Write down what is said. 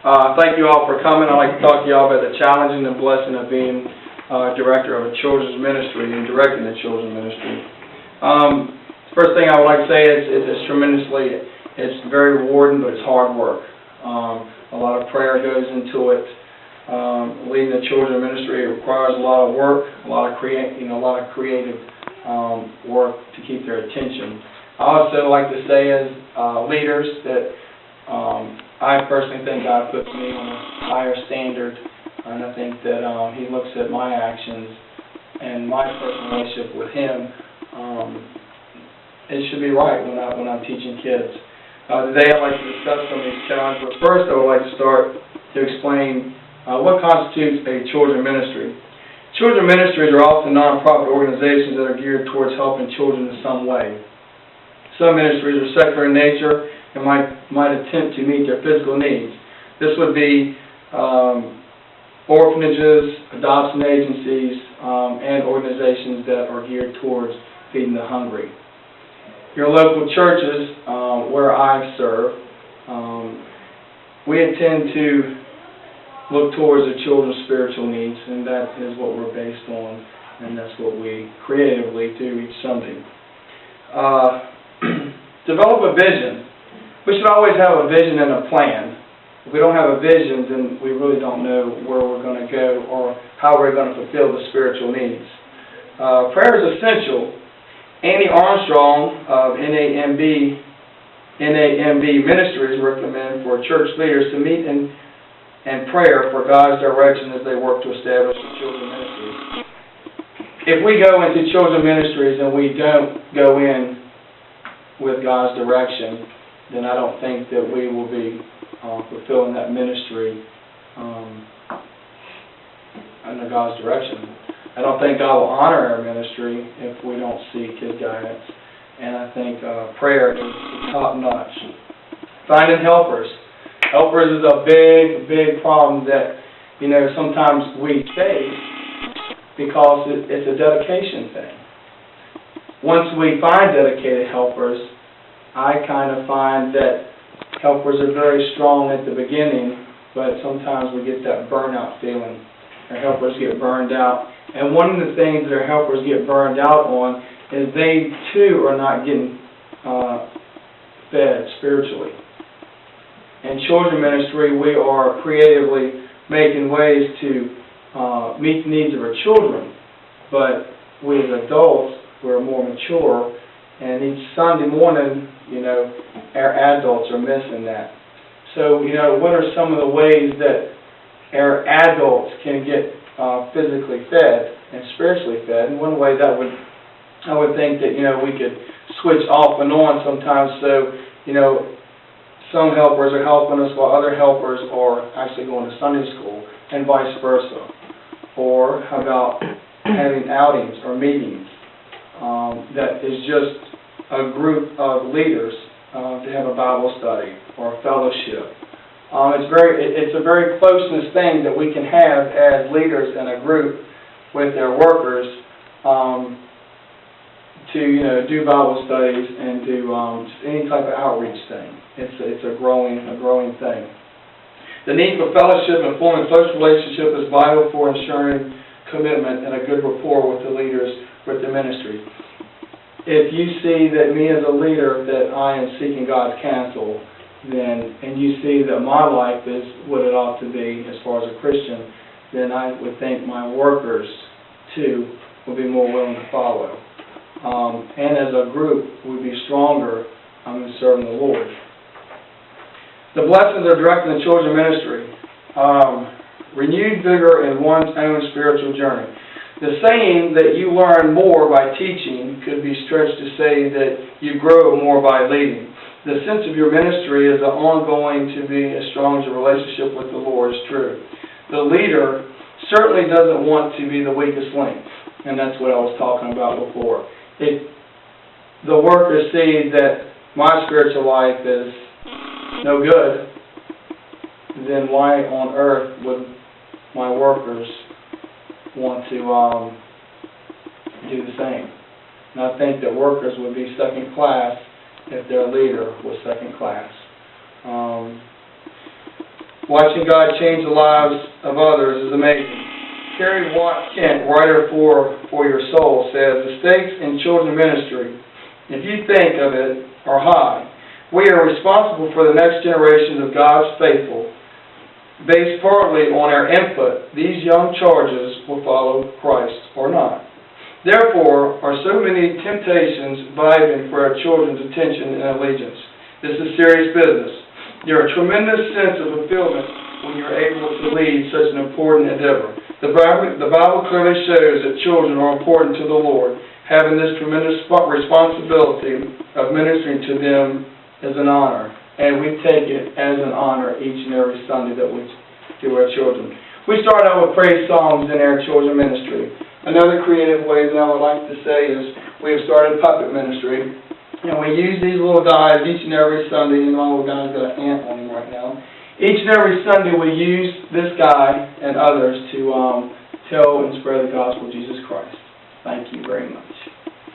Thank you all for coming. I'd like to talk to you all about the challenge and the blessing of being director of a children's ministry and directing the children's ministry. First thing I would like to say is it's very rewarding, but it's hard work. A lot of prayer goes into it. Leading the children's ministry requires a lot of work, a lot of creative work to keep their attention. I also like to say as leaders that I personally think God puts me on a higher standard, and I think that He looks at my actions and my personal relationship with Him. It should be right when I'm teaching kids. Today I'd like to discuss some of these challenges, but first I would like to start to explain what constitutes a children's ministry. Children's ministries are often non-profit organizations that are geared towards helping children in some way. Some ministries are secular in nature and might attempt to meet their physical needs. This would be orphanages, adoption agencies, and organizations that are geared towards feeding the hungry. Your local churches, where I serve, we intend to look towards the children's spiritual needs, and that is what we're based on, and that's what we creatively do each Sunday. Develop a vision. We should always have a vision and a plan. If we don't have a vision, then we really don't know where we're going to go or how we're going to fulfill the spiritual needs. Prayer is essential. Annie Armstrong of NAMB Ministries recommend for church leaders to meet in prayer for God's direction as they work to establish the children's ministries. If we go into children's ministries and we don't go in with God's direction, then I don't think that we will be fulfilling that ministry under God's direction. I don't think God will honor our ministry if we don't seek His guidance. And I think prayer is top-notch. Finding helpers. Helpers is a big problem that, sometimes we face because it's a dedication thing. Once we find dedicated helpers, I kind of find that helpers are very strong at the beginning, but sometimes we get that burnout feeling. Our helpers get burned out. And one of the things that our helpers get burned out on is they too are not getting fed spiritually. In children's ministry, we are creatively making ways to meet the needs of our children, but we as adults, we're more mature, and each Sunday morning, our adults are missing that. So, what are some of the ways that our adults can get physically fed and spiritually fed? And one way I would think that, we could switch off and on sometimes so, some helpers are helping us while other helpers are actually going to Sunday school and vice versa. Or how about having outings or meetings that is just a group of leaders to have a Bible study or a fellowship. It's a very closeness thing that we can have as leaders in a group with their workers to do Bible studies and do just any type of outreach thing. It's a growing thing. The need for fellowship and forming a close relationship is vital for ensuring commitment and a good rapport with the leaders with the ministry. If you see that me as a leader, that I am seeking God's counsel, and you see that my life is what it ought to be as far as a Christian, then I would think my workers, too, will be more willing to follow. And as a group, we'll be stronger in serving the Lord. The blessings of directing the children's ministry. Renewed vigor in one's own spiritual journey. The saying that you learn more by teaching could be stretched to say that you grow more by leading. The sense of your ministry is ongoing to be as strong as your relationship with the Lord is true. The leader certainly doesn't want to be the weakest link, and that's what I was talking about before. If the workers see that my spiritual life is no good, then why on earth would my workers want to do the same? And I think that workers would be second class if their leader was second class. Watching God change the lives of others is amazing. Terry Watt Kent, writer for Your Soul, says, the stakes in children's ministry, if you think of it, are high. We are responsible for the next generation of God's faithful. Based partly on our input, these young charges will follow Christ or not. Therefore, are so many temptations vying for our children's attention and allegiance. This is serious business. There are a tremendous sense of fulfillment when you're able to lead such an important endeavor. The Bible clearly shows that children are important to the Lord. Having this tremendous responsibility of ministering to them is an honor, and we take it as an honor each and every Sunday that we do our children. We start out with praise songs in our children's ministry. Another creative way that I would like to say is we have started puppet ministry, and we use these little guys each and every Sunday. You know, all the guys got an ant on him right now. Each and every Sunday we use this guy and others to tell and spread the gospel of Jesus Christ. Thank you very much.